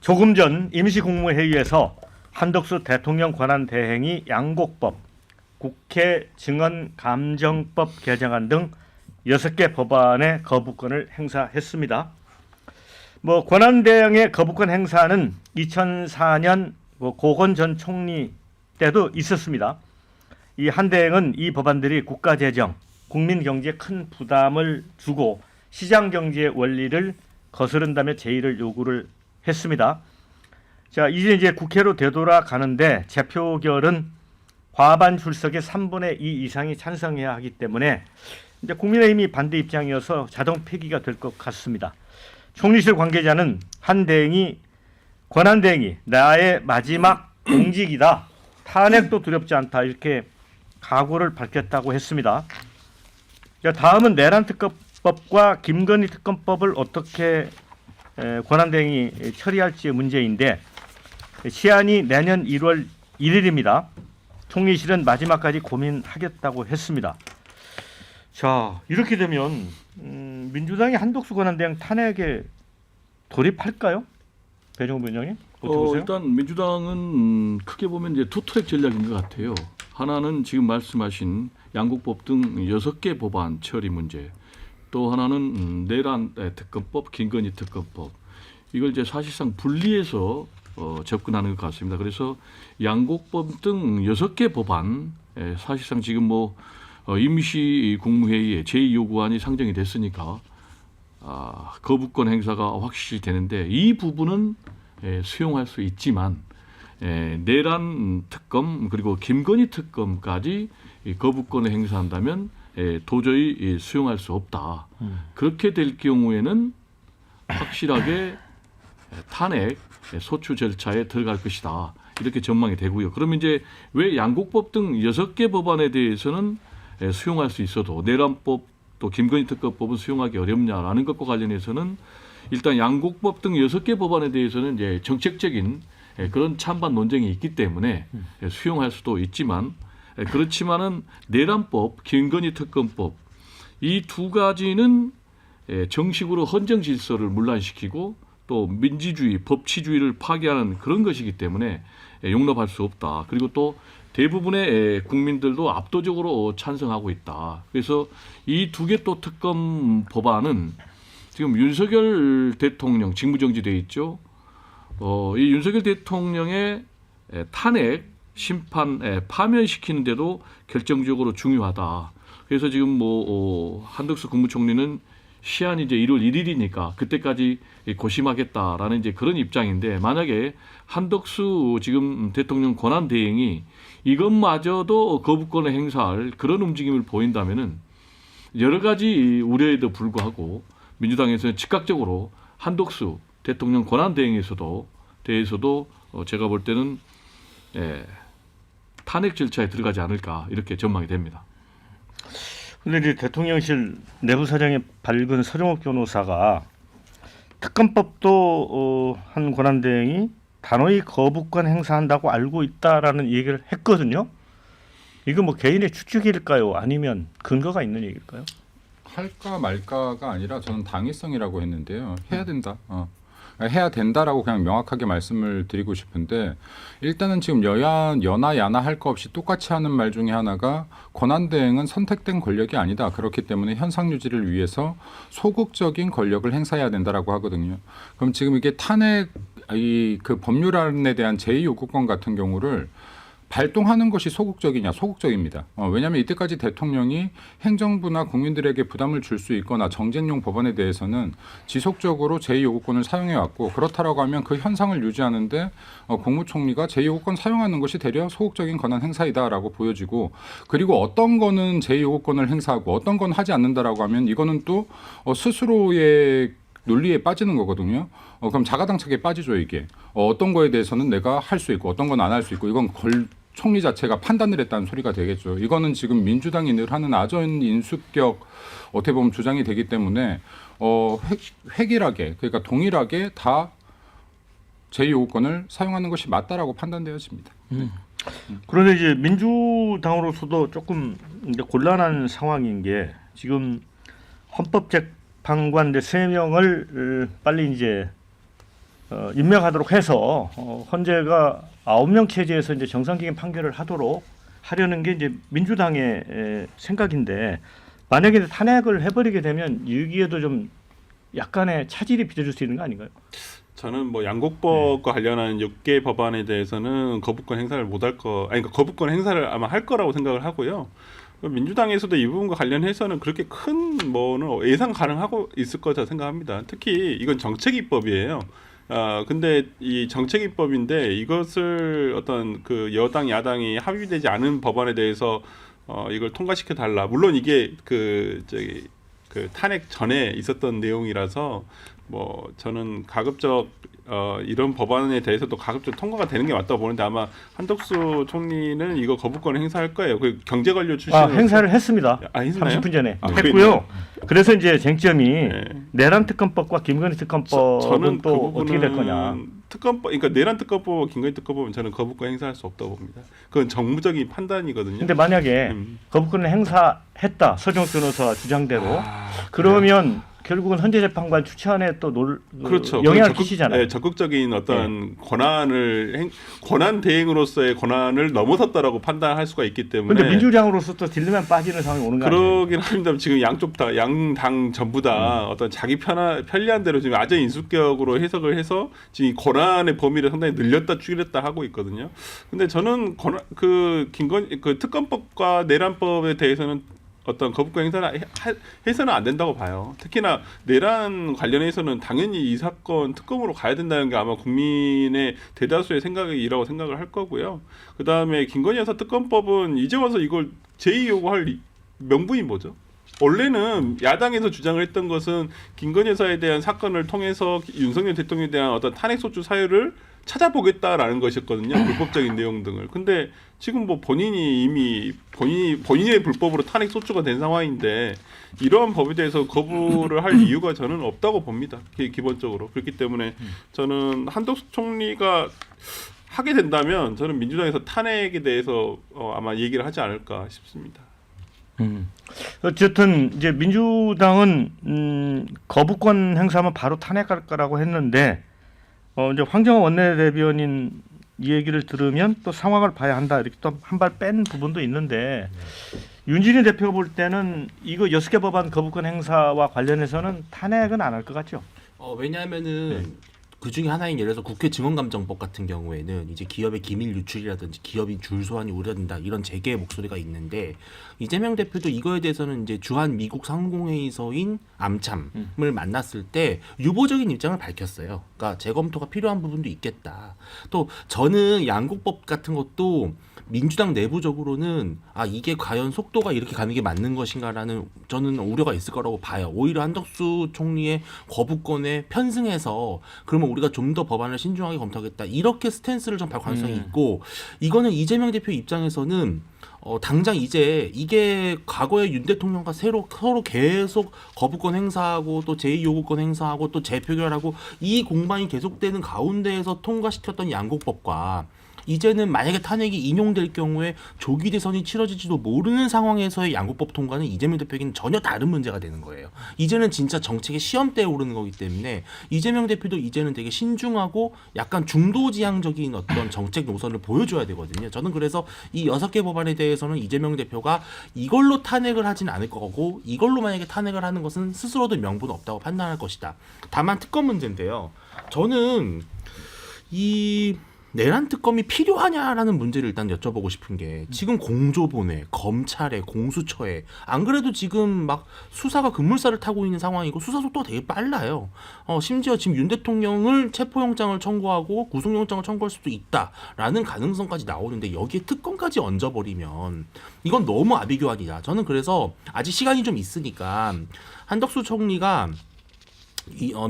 조금 전 임시국무회의에서 한덕수 대통령 권한대행이 양곡법, 국회 증언감정법 개정안 등 6개 법안의 거부권을 행사했습니다. 권한대행의 거부권 행사는 2004년 고건 전 총리 때도 있었습니다. 이 한 대행은 이 법안들이 국가재정, 국민경제에 큰 부담을 주고 시장경제의 원리를 거스른다며 제의를 요구를 했습니다. 자, 이제 국회로 되돌아가는데 재표결은 과반 출석의 3분의 2 이상이 찬성해야 하기 때문에 이제 국민의힘이 반대 입장이어서 자동 폐기가 될 것 같습니다. 총리실 관계자는 한 대행이 권한대행이 나의 마지막 공직이다. 탄핵도 두렵지 않다. 이렇게 각오를 밝혔다고 했습니다. 자, 다음은 내란특검법과 김건희 특검법을 어떻게 권한대행이 처리할지의 문제인데 시한이 내년 1월 1일입니다. 총리실은 마지막까지 고민하겠다고 했습니다. 자, 이렇게 되면 민주당이 한덕수 권한대행 탄핵에 돌입할까요? 배종훈 위원장님 어떻게 보세요? 일단 민주당은 크게 보면 이제 두 트랙 전략인 것 같아요. 하나는 지금 말씀하신 양곡법 등 6개 법안 처리 문제, 또 하나는 내란 특검법, 김건희 특검법, 이걸 이제 사실상 분리해서 접근하는 것 같습니다. 그래서 양곡법 등 6개 법안, 사실상 지금 임시 국무회의에 제2요구안이 상정이 됐으니까 거부권 행사가 확실히 되는데 이 부분은 수용할 수 있지만 내란 특검 그리고 김건희 특검까지 거부권을 행사한다면 도저히 수용할 수 없다. 그렇게 될 경우에는 확실하게 탄핵 소추 절차에 들어갈 것이다. 이렇게 전망이 되고요. 그러면 이제 왜 양곡법 등 6개 법안에 대해서는 수용할 수 있어도 내란법 또 김건희 특검법은 수용하기 어렵냐라는 것과 관련해서는 일단 양곡법 등 6개 법안에 대해서는 이제 정책적인 그런 찬반 논쟁이 있기 때문에 수용할 수도 있지만 그렇지만은 내란법, 김건희 특검법 이 두 가지는 정식으로 헌정 질서를 문란시키고 또 민주주의, 법치주의를 파괴하는 그런 것이기 때문에 용납할 수 없다. 그리고 또 대부분의 국민들도 압도적으로 찬성하고 있다. 그래서 이 두 개 또 특검 법안은 지금 윤석열 대통령 직무정지돼 있죠. 이 윤석열 대통령의 탄핵, 심판, 파면시키는데도 결정적으로 중요하다. 그래서 지금 한덕수 국무총리는 시한이 이제 1월 1일이니까 그때까지 고심하겠다라는 이제 그런 입장인데 만약에 한덕수 지금 대통령 권한 대행이 이것마저도 거부권을 행사할 그런 움직임을 보인다면은 여러 가지 우려에도 불구하고 민주당에서는 즉각적으로 한덕수 대통령 권한 대행에서도 대해서도 제가 볼 때는 탄핵 절차에 들어가지 않을까 이렇게 전망이 됩니다. 그런데 이제 대통령실 내부 사정에 밝은 서정욱 변호사가 특검법도 한 권한대행이 단호히 거부권 행사한다고 알고 있다라는 얘기를 했거든요. 이거 개인의 추측일까요? 아니면 근거가 있는 얘기일까요? 할까 말까가 아니라 저는 당위성이라고 했는데요. 해야 된다. 해야 된다라고 그냥 명확하게 말씀을 드리고 싶은데 일단은 지금 여나 야나 할 거 없이 똑같이 하는 말 중에 하나가 권한대행은 선택된 권력이 아니다. 그렇기 때문에 현상 유지를 위해서 소극적인 권력을 행사해야 된다라고 하거든요. 그럼 지금 이게 탄핵 그 법률안에 대한 제2요구권 같은 경우를 발동하는 것이 소극적이냐? 소극적입니다. 왜냐하면 이때까지 대통령이 행정부나 국민들에게 부담을 줄 수 있거나 정쟁용 법안에 대해서는 지속적으로 제2요구권을 사용해왔고 그렇다라고 하면 그 현상을 유지하는데 국무총리가 제2요구권 사용하는 것이 대려 소극적인 권한 행사이다라고 보여지고 그리고 어떤 거는 제2요구권을 행사하고 어떤 건 하지 않는다라고 하면 이거는 또 스스로의 논리에 빠지는 거거든요. 그럼 자가당착에 빠지죠 이게. 어떤 거에 대해서는 내가 할 수 있고 어떤 건 안 할 수 있고 이건 총리 자체가 판단을 했다는 소리가 되겠죠. 이거는 지금 민주당이 늘 하는 아전 인수격 어떻게 보면 주장이 되기 때문에 획일하게 그러니까 동일하게 다 제2요구권을 사용하는 것이 맞다라고 판단되어집니다. 그런데 이제 민주당으로서도 조금 이제 곤란한 상황인 게 지금 헌법재판관 3명을 빨리 이제 임명하도록 해서 헌재가 9명 체제에서 이제 정상적인 판결을 하려는 게 이제 민주당의 생각인데 만약에 탄핵을 해버리게 되면 여기에도 좀 약간의 차질이 빚어질 수 있는 거 아닌가요? 저는 뭐 양곡법과 관련한 6개 법안에 대해서는 거부권 행사를 못할 그러니까 거부권 행사를 아마 할 거라고 생각을 하고요. 민주당에서도 이 부분과 관련해서는 그렇게 큰 뭐는 예상 가능하고 있을 거다 생각합니다. 특히 이건 정책 입법이에요. 근데 이 정책 입법인데 이것을 어떤 그 여당 야당이 합의되지 않은 법안에 대해서 이걸 통과시켜 달라. 물론 이게 그 탄핵 전에 있었던 내용이라서 뭐 저는 가급적 이런 법안에 대해서도 가급적 통과가 되는 게 맞다고 보는데 아마 한덕수 총리는 이거 거부권 행사할 거예요. 그 경제관료 출신 행사를 했습니다. 했나요? 30분 전에 아, 했고요. 그래서 이제 쟁점이 네. 내란 특검법과 김건희 특검법은 저는 또 그 어떻게 될 거냐. 특검법, 그러니까 내란 특검법, 김건희 특검법은 저는 거부권 행사할 수 없다고 봅니다. 그건 정무적인 판단이거든요. 근데 만약에 거부권을 행사했다 서정욱 변호사 주장대로 그러면 결국은 헌재재판관 추천에 또 그렇죠. 영향을 끼치잖아요. 네, 적극적인 어떤 권한 대행으로서의 권한을 넘어섰다라고 판단할 수가 있기 때문에. 근데 민주당으로서 또 딜레마 빠지는 상황이 오는 거 아니에요? 그러긴 합니다. 지금 양당 전부 다 어떤 자기 편리한 대로 지금 아재 인수격으로 해석을 해서 지금 이 권한의 범위를 상당히 늘렸다 줄였다 하고 있거든요. 근데 저는 김건희 특검법과 내란법에 대해서는 어떤 거부권 행사를 해서는 안 된다고 봐요. 특히나 내란 관련해서는 당연히 이 사건 특검으로 가야 된다는 게 아마 국민의 대다수의 생각이라고 생각을 할 거고요. 그다음에 김건희 여사 특검법은 이제 와서 이걸 제2 요구할 명분이 뭐죠? 원래는 야당에서 주장을 했던 것은 김건희 여사에 대한 사건을 통해서 윤석열 대통령에 대한 어떤 탄핵소추 사유를 찾아보겠다라는 것이었거든요. 불법적인 내용 등을. 근데 지금 뭐 본인의 불법으로 탄핵 소추가 된 상황인데 이러한 법에 대해서 거부를 할 이유가 저는 없다고 봅니다. 기본적으로. 그렇기 때문에 저는 한덕수 총리가 하게 된다면 저는 민주당에서 탄핵에 대해서 아마 얘기를 하지 않을까 싶습니다. 어쨌든 이제 민주당은 거부권 행사하면 바로 탄핵할 거라고 했는데 이제 황정호 원내대변인 이 얘기를 들으면 또 상황을 봐야 한다 이렇게 또 한 발 뺀 부분도 있는데 윤진희 대표가 볼 때는 이거 6개 법안 거부권 행사와 관련해서는 탄핵은 안 할 것 같죠? 왜냐하면은 그 중에 하나인 예를 들어서 국회 증언감정법 같은 경우에는 이제 기업의 기밀 유출이라든지 기업인 줄 소환이 우려된다 이런 재개의 목소리가 있는데 이재명 대표도 이거에 대해서는 이제 주한 미국 상공회의소인 암참을 만났을 때 유보적인 입장을 밝혔어요. 그러니까 재검토가 필요한 부분도 있겠다. 또 저는 양곡법 같은 것도 민주당 내부적으로는 이게 과연 속도가 이렇게 가는 게 맞는 것인가라는 저는 우려가 있을 거라고 봐요. 오히려 한덕수 총리의 거부권에 편승해서 그러면 우리가 좀 더 법안을 신중하게 검토하겠다 이렇게 스탠스를 좀 발 가능성이 있고 이거는 이재명 대표 입장에서는 당장 이제 이게 과거에 윤 대통령과 서로 계속 거부권 행사하고 또 제2요구권 행사하고 또 재표결하고 이 공방이 계속되는 가운데에서 통과시켰던 양곡법과 이제는 만약에 탄핵이 인용될 경우에 조기 대선이 치러질지도 모르는 상황에서의 양곡법 통과는 이재명 대표에게는 전혀 다른 문제가 되는 거예요. 이제는 진짜 정책의 시험대에 오르는 거기 때문에 이재명 대표도 이제는 되게 신중하고 약간 중도지향적인 어떤 정책 노선을 보여줘야 되거든요. 저는 그래서 이 6개 법안에 대해서는 이재명 대표가 이걸로 탄핵을 하진 않을 거고 이걸로 만약에 탄핵을 하는 것은 스스로도 명분 없다고 판단할 것이다. 다만 특검 문제인데요. 저는 이 내란 특검이 필요하냐라는 문제를 일단 여쭤보고 싶은 게 지금 공조본에 검찰에 공수처에 안 그래도 지금 막 수사가 급물살을 타고 있는 상황이고 수사 속도가 되게 빨라요. 심지어 지금 윤 대통령을 체포영장을 청구하고 구속영장을 청구할 수도 있다라는 가능성까지 나오는데 여기에 특검까지 얹어버리면 이건 너무 아비규환이다. 저는 그래서 아직 시간이 좀 있으니까 한덕수 총리가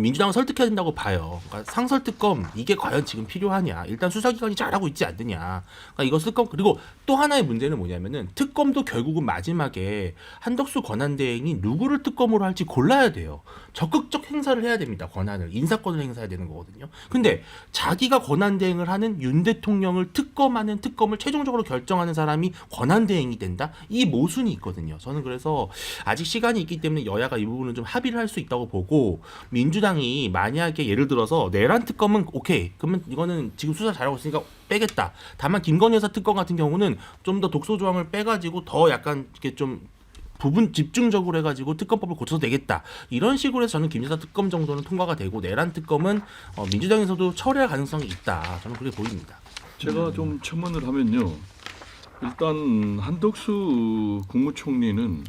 민주당을 설득해야 된다고 봐요. 그러니까 상설특검 이게 과연 지금 필요하냐? 일단 수사기관이 잘하고 있지 않느냐? 그러니까 이거 특검 그리고 또 하나의 문제는 뭐냐면은 특검도 결국은 마지막에 한덕수 권한대행이 누구를 특검으로 할지 골라야 돼요. 적극적 행사를 해야 됩니다. 권한을 인사권을 행사해야 되는 거거든요. 근데 자기가 권한대행을 하는 윤 대통령을 특검하는 특검을 최종적으로 결정하는 사람이 권한대행이 된다? 이 모순이 있거든요. 저는 그래서 아직 시간이 있기 때문에 여야가 이 부분은 좀 합의를 할 수 있다고 보고 민주당이 만약에 예를 들어서 내란 특검은 오케이, 그러면 이거는 지금 수사 잘하고 있으니까 빼겠다. 다만 김건희 여사 특검 같은 경우는 좀 더 독소 조항을 빼가지고 더 약간 이렇게 좀 부분 집중적으로 해가지고 특검법을 고쳐서 내겠다. 이런 식으로 해서 저는 김 여사 특검 정도는 통과가 되고 내란 특검은 민주당에서도 처리할 가능성이 있다. 저는 그렇게 보입니다. 제가 좀 첨언을 하면요. 일단 한덕수 국무총리는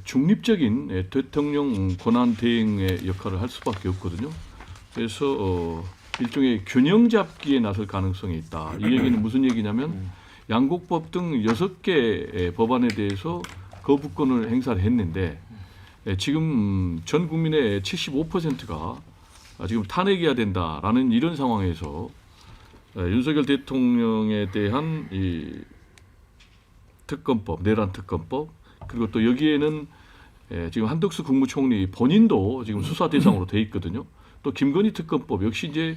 중립적인 대통령 권한 대행의 역할을 할 수밖에 없거든요. 그래서 일종의 균형 잡기에 나설 가능성이 있다. 이 얘기는 무슨 얘기냐면 양곡법 등 6개 법안에 대해서 거부권을 행사를 했는데 지금 전 국민의 75%가 지금 탄핵해야 된다라는 이런 상황에서 윤석열 대통령에 대한 이 특검법, 내란 특검법, 그리고 또 여기에는 지금 한덕수 국무총리 본인도 지금 수사 대상으로 돼 있거든요. 또 김건희 특검법 역시 이제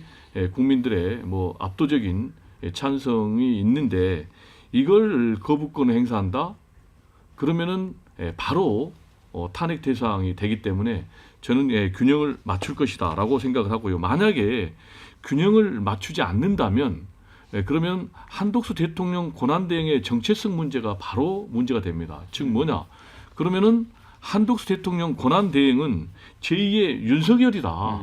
국민들의 뭐 압도적인 찬성이 있는데 이걸 거부권을 행사한다? 그러면은 바로 탄핵 대상이 되기 때문에 저는 균형을 맞출 것이다라고 생각을 하고요. 만약에 균형을 맞추지 않는다면 그러면 한덕수 대통령 권한대행의 정체성 문제가 바로 문제가 됩니다. 즉 뭐냐? 그러면은 한덕수 대통령 권한대행은 제2의 윤석열이다.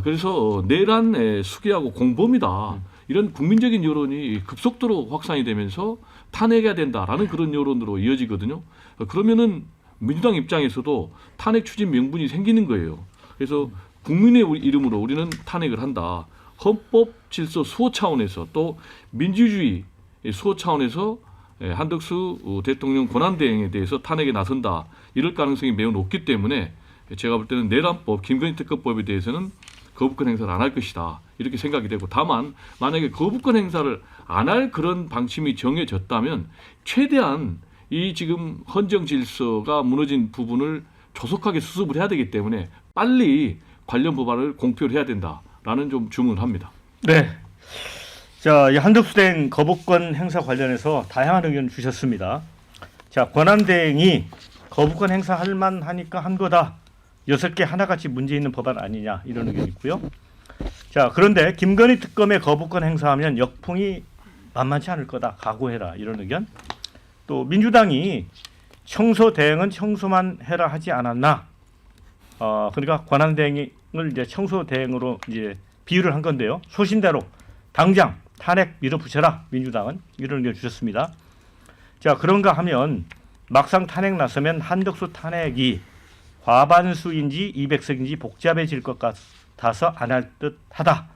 그래서 내란 수괴하고 공범이다. 이런 국민적인 여론이 급속도로 확산이 되면서 탄핵해야 된다라는 그런 여론으로 이어지거든요. 그러면은 민주당 입장에서도 탄핵 추진 명분이 생기는 거예요. 그래서 국민의 이름으로 우리는 탄핵을 한다. 헌법 질서 수호 차원에서 또 민주주의 수호 차원에서 한덕수 대통령 권한대행에 대해서 탄핵에 나선다. 이럴 가능성이 매우 높기 때문에 제가 볼 때는 내란법, 김건희 특검법에 대해서는 거부권 행사를 안 할 것이다. 이렇게 생각이 되고 다만 만약에 거부권 행사를 안 할 그런 방침이 정해졌다면 최대한 이 지금 헌정 질서가 무너진 부분을 조속하게 수습을 해야 되기 때문에 빨리 관련 법안을 공표를 해야 된다라는 좀 주문을 합니다. 네. 자, 이 한덕수 대행 거부권 행사 관련해서 다양한 의견 주셨습니다. 자, 권한대행이 거부권 행사할 만하니까 한 거다. 6개 하나같이 문제 있는 법안 아니냐 이런 의견이 있고요. 자, 그런데 김건희 특검의 거부권 행사하면 역풍이 만만치 않을 거다. 각오해라 이런 의견. 또 민주당이 청소 대행은 청소만 해라 하지 않았나? 그러니까 권한 대행을 이제 청소 대행으로 이제 비유를 한 건데요. 소신대로 당장 탄핵 밀어붙여라 민주당은 이런 의견 주셨습니다. 자, 그런가 하면 막상 탄핵 나서면 한덕수 탄핵이 과반수인지 200석인지 복잡해질 것 같아서 안 할 듯하다.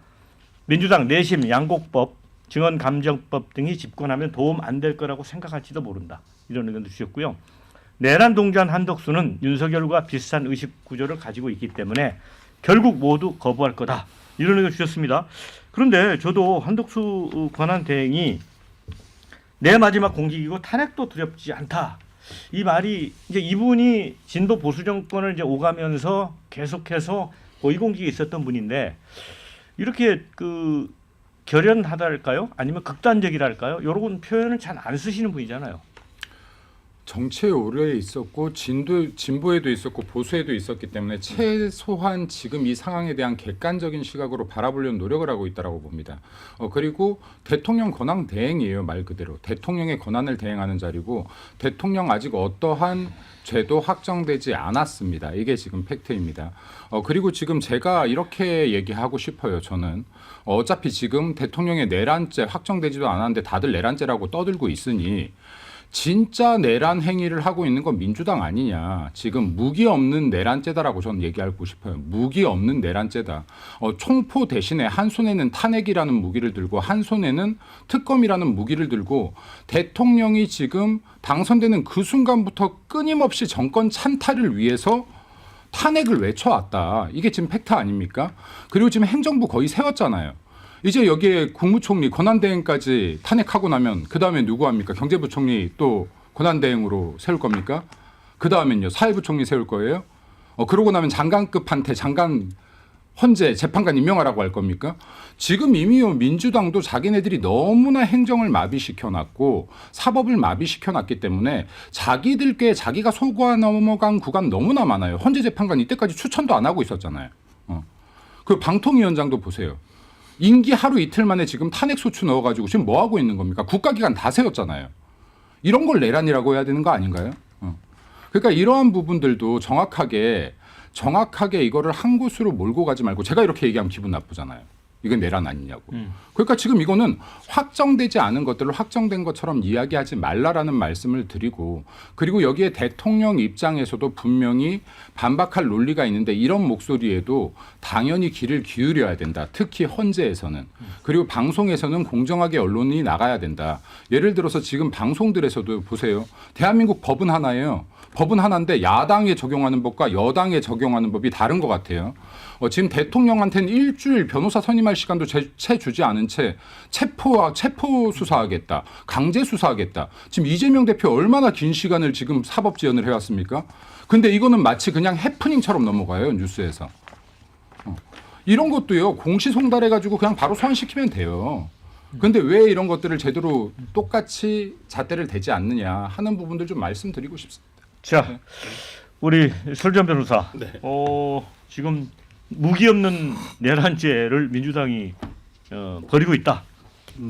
민주당 내심 양곡법, 증언감정법 등이 집권하면 도움 안 될 거라고 생각할지도 모른다. 이런 의견도 주셨고요. 내란 동조한 한덕수는 윤석열과 비슷한 의식 구조를 가지고 있기 때문에 결국 모두 거부할 거다. 이런 의견 주셨습니다. 그런데 저도 한덕수 권한대행이 내 마지막 공직이고 탄핵도 두렵지 않다. 이 말이 이제 이분이 진보 보수 정권을 이제 오가면서 계속해서 고위공직에 있었던 분인데 이렇게 그 결연하달까요? 아니면 극단적이랄까요? 이런 표현을 잘 안 쓰시는 분이잖아요. 정치에 오래 있었고 진보에도 있었고 보수에도 있었기 때문에 최소한 지금 이 상황에 대한 객관적인 시각으로 바라보려는 노력을 하고 있다고 봅니다. 그리고 대통령 권한 대행이에요. 말 그대로 대통령의 권한을 대행하는 자리고 대통령 아직 어떠한 죄도 확정되지 않았습니다. 이게 지금 팩트입니다. 그리고 지금 제가 이렇게 얘기하고 싶어요. 저는 어차피 지금 대통령의 내란죄 확정되지도 않았는데 다들 내란죄라고 떠들고 있으니 진짜 내란 행위를 하고 있는 건 민주당 아니냐. 지금 무기 없는 내란죄다라고 저는 얘기하고 싶어요. 무기 없는 내란죄다. 총포 대신에 한 손에는 탄핵이라는 무기를 들고 한 손에는 특검이라는 무기를 들고 대통령이 지금 당선되는 그 순간부터 끊임없이 정권 찬탈을 위해서 탄핵을 외쳐왔다. 이게 지금 팩트 아닙니까? 그리고 지금 행정부 거의 세웠잖아요. 이제 여기에 국무총리 권한대행까지 탄핵하고 나면 그 다음에 누구 합니까? 경제부총리 또 권한대행으로 세울 겁니까? 그 다음엔요 사회부총리 세울 거예요? 그러고 나면 장관급한테 장관 헌재 재판관 임명하라고 할 겁니까? 지금 이미요 민주당도 자기네들이 너무나 행정을 마비시켜놨고 사법을 마비시켜놨기 때문에 자기들께 자기가 속아 넘어간 구간 너무나 많아요. 헌재 재판관 이때까지 추천도 안 하고 있었잖아요. 그 방통위원장도 보세요. 임기 하루 이틀 만에 지금 탄핵 소추 넣어가지고 지금 뭐 하고 있는 겁니까? 국가기관 다 세웠잖아요. 이런 걸 내란이라고 해야 되는 거 아닌가요? 그러니까 이러한 부분들도 정확하게 이거를 한 곳으로 몰고 가지 말고 제가 이렇게 얘기하면 기분 나쁘잖아요. 이건 내란 아니냐고. 그러니까 지금 이거는 확정되지 않은 것들을 확정된 것처럼 이야기하지 말라라는 말씀을 드리고 그리고 여기에 대통령 입장에서도 분명히 반박할 논리가 있는데 이런 목소리에도 당연히 귀를 기울여야 된다. 특히 헌재에서는. 그리고 방송에서는 공정하게 언론이 나가야 된다. 예를 들어서 지금 방송들에서도 보세요. 대한민국 법은 하나예요. 법은 하나인데 야당에 적용하는 법과 여당에 적용하는 법이 다른 것 같아요. 지금 대통령한테는 일주일 변호사 선임할 시간도 채 주지 않은 채 체포 수사하겠다. 강제 수사하겠다. 지금 이재명 대표 얼마나 긴 시간을 지금 사법 지원을 해왔습니까? 근데 이거는 마치 그냥 해프닝처럼 넘어가요. 뉴스에서. 이런 것도요. 공시송달해가지고 그냥 바로 소환시키면 돼요. 근데 왜 이런 것들을 제대로 똑같이 잣대를 대지 않느냐 하는 부분들 좀 말씀드리고 싶습니다. 자, 우리 설전 변호사. 네. 지금 무기 없는 내란죄를 민주당이 벌이고 있다,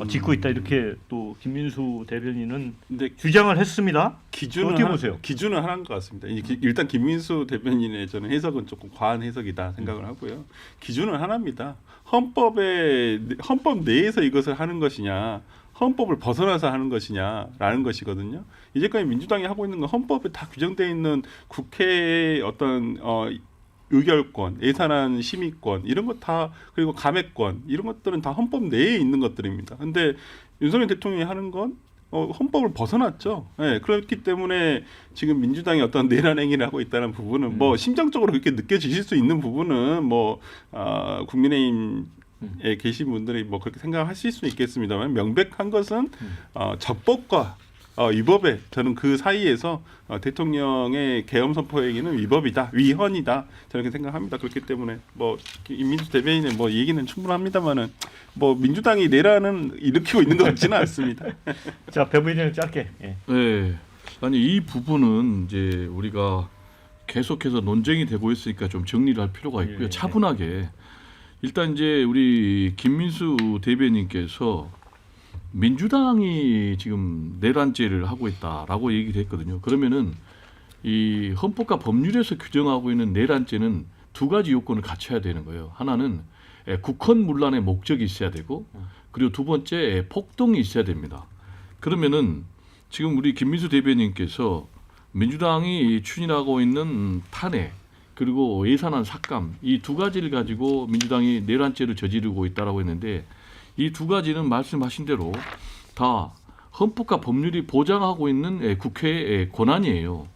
짓고 있다 이렇게 또 김민수 대변인은 근데 주장을 했습니다. 기준은 어떻게 보세요? 기준은 하나인 것 같습니다. 일단 김민수 대변인의 저는 해석은 조금 과한 해석이다 생각을 하고요. 기준은 하나입니다. 헌법 내에서 이것을 하는 것이냐, 헌법을 벗어나서 하는 것이냐라는 것이거든요. 이제까지 민주당이 하고 있는 건 헌법에 다 규정되어 있는 국회의 어떤 의결권, 예산안 심의권 이런 것 다 그리고 감액권 이런 것들은 다 헌법 내에 있는 것들입니다. 근데 윤석열 대통령이 하는 건 헌법을 벗어났죠. 네, 그렇기 때문에 지금 민주당이 어떤 내란 행위를 하고 있다는 부분은 뭐 심정적으로 그렇게 느껴지실 수 있는 부분은 국민의힘에 계신 분들이 뭐 그렇게 생각하실 수 있겠습니다만 명백한 것은 적법과 위법에 저는 그 사이에서 대통령의 계엄 선포 행위는 위법이다, 위헌이다 저는 그렇게 생각합니다. 그렇기 때문에 뭐 김민수 대변인의 뭐 얘기는 충분합니다만은 뭐 민주당이 내란은 일으키고 있는 것 같지는 않습니다. 자, 배 부의장님 짧게. 예. 네. 아니 이 부분은 이제 우리가 계속해서 논쟁이 되고 있으니까 좀 정리를 할 필요가 있고요. 예. 차분하게 일단 이제 우리 김민수 대변인께서 민주당이 지금 내란죄를 하고 있다라고 얘기를 했거든요. 그러면은 이 헌법과 법률에서 규정하고 있는 내란죄는 두 가지 요건을 갖춰야 되는 거예요. 하나는 국헌문란의 목적이 있어야 되고, 그리고 두 번째 폭동이 있어야 됩니다. 그러면은 지금 우리 김민수 대변인께서 민주당이 추진하고 있는 탄핵 그리고 예산안 삭감 이 두 가지를 가지고 민주당이 내란죄를 저지르고 있다라고 했는데, 이 두 가지는 말씀하신 대로 다 헌법과 법률이 보장하고 있는 국회의 권한이에요.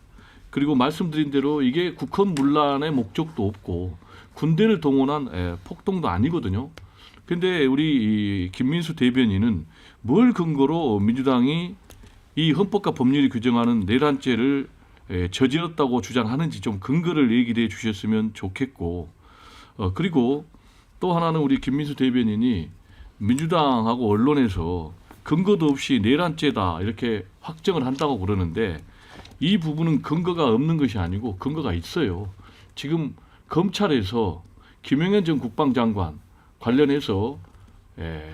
그리고 말씀드린 대로 이게 국헌문란의 목적도 없고 군대를 동원한 폭동도 아니거든요. 근데 우리 김민수 대변인은 뭘 근거로 민주당이 이 헌법과 법률이 규정하는 내란죄를 저질렀다고 주장하는지 좀 근거를 얘기해 주셨으면 좋겠고, 그리고 또 하나는 우리 김민수 대변인이 민주당하고 언론에서 근거도 없이 내란죄다 이렇게 확정을 한다고 그러는데, 이 부분은 근거가 없는 것이 아니고 근거가 있어요. 지금 검찰에서 김영현 전 국방장관 관련해서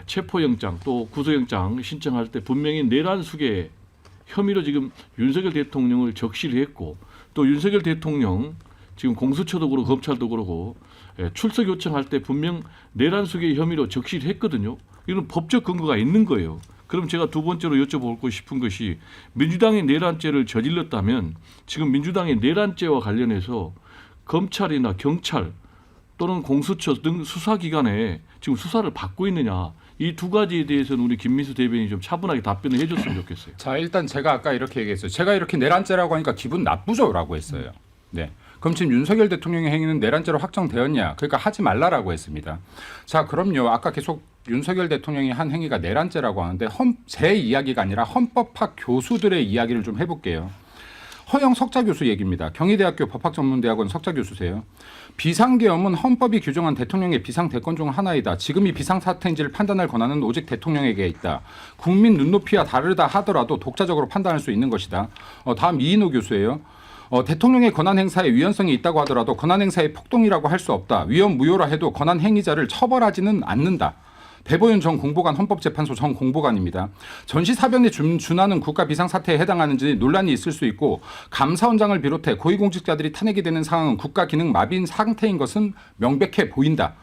체포영장 또 구속영장 신청할 때 분명히 내란 수계 혐의로 지금 윤석열 대통령을 적시를 했고, 또 윤석열 대통령 지금 공수처도 그렇고 검찰도 그렇고 출석 요청할 때 분명 내란 수계 혐의로 적시를 했거든요. 이건 법적 근거가 있는 거예요. 그럼 제가 두 번째로 여쭤보고 싶은 것이, 민주당이 내란죄를 저질렀다면 지금 민주당의 내란죄와 관련해서 검찰이나 경찰 또는 공수처 등 수사기관에 지금 수사를 받고 있느냐, 이 두 가지에 대해서는 우리 김민수 대변인이 좀 차분하게 답변을 해줬으면 좋겠어요. 자, 일단 제가 아까 이렇게 얘기했어요. 제가 이렇게 내란죄라고 하니까 기분 나쁘죠라고 했어요. 네. 그럼 지금 윤석열 대통령의 행위는 내란죄로 확정되었냐? 그러니까 하지 말라라고 했습니다. 자, 그럼요. 아까 계속 윤석열 대통령이 한 행위가 내란죄라고 하는데 제 이야기가 아니라 헌법학 교수들의 이야기를 좀 해볼게요. 허영 석좌 교수 얘기입니다. 경희대학교 법학전문대학원 석좌 교수세요. 비상계엄은 헌법이 규정한 대통령의 비상대권 중 하나이다. 지금이 비상사태인지를 판단할 권한은 오직 대통령에게 있다. 국민 눈높이와 다르다 하더라도 독자적으로 판단할 수 있는 것이다. 다음 이인호 교수예요. 대통령의 권한 행사에 위헌성이 있다고 하더라도 권한 행사의 폭동이라고 할 수 없다. 위헌 무효라 해도 권한 행위자를 처벌하지는 않는다. 배보윤 전 공보관 헌법재판소 전 공보관입니다. 전시사변에 준하는 국가 비상사태에 해당하는지 논란이 있을 수 있고 감사원장을 비롯해 고위공직자들이 탄핵이 되는 상황은 국가 기능 마비인 상태인 것은 명백해 보인다.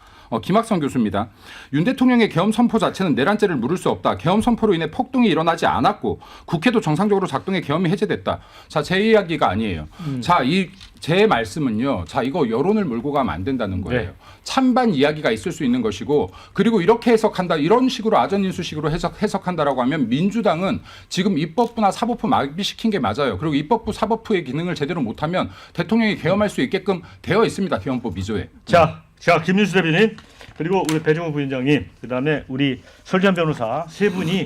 김학성 교수입니다. 윤 대통령의 계엄 선포 자체는 내란죄를 물을 수 없다. 계엄 선포로 인해 폭동이 일어나지 않았고 국회도 정상적으로 작동해 계엄이 해제됐다. 자, 제 이야기가 아니에요. 자, 제 말씀은요. 자, 이거 여론을 몰고 가면 안 된다는 거예요. 네. 찬반 이야기가 있을 수 있는 것이고 그리고 이렇게 해석한다. 이런 식으로 아전인수식으로 해석한다라고 하면 민주당은 지금 입법부나 사법부 마비시킨 게 맞아요. 그리고 입법부 사법부의 기능을 제대로 못하면 대통령이 계엄할 수 있게끔 되어 있습니다. 계엄법 2조에. 자, 김윤수 대변인 그리고 우리 배종호 부위원장님 그다음에 우리 설지한 변호사 세 분이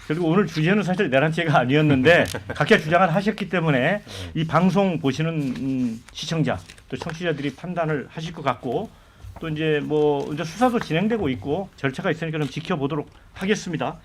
그리고 오늘 주제는 사실 내란죄가 아니었는데 각자 주장을 하셨기 때문에 이 방송 보시는 시청자 또 청취자들이 판단을 하실 것 같고 또 이제 뭐 이제 수사도 진행되고 있고 절차가 있으니까 좀 지켜보도록 하겠습니다.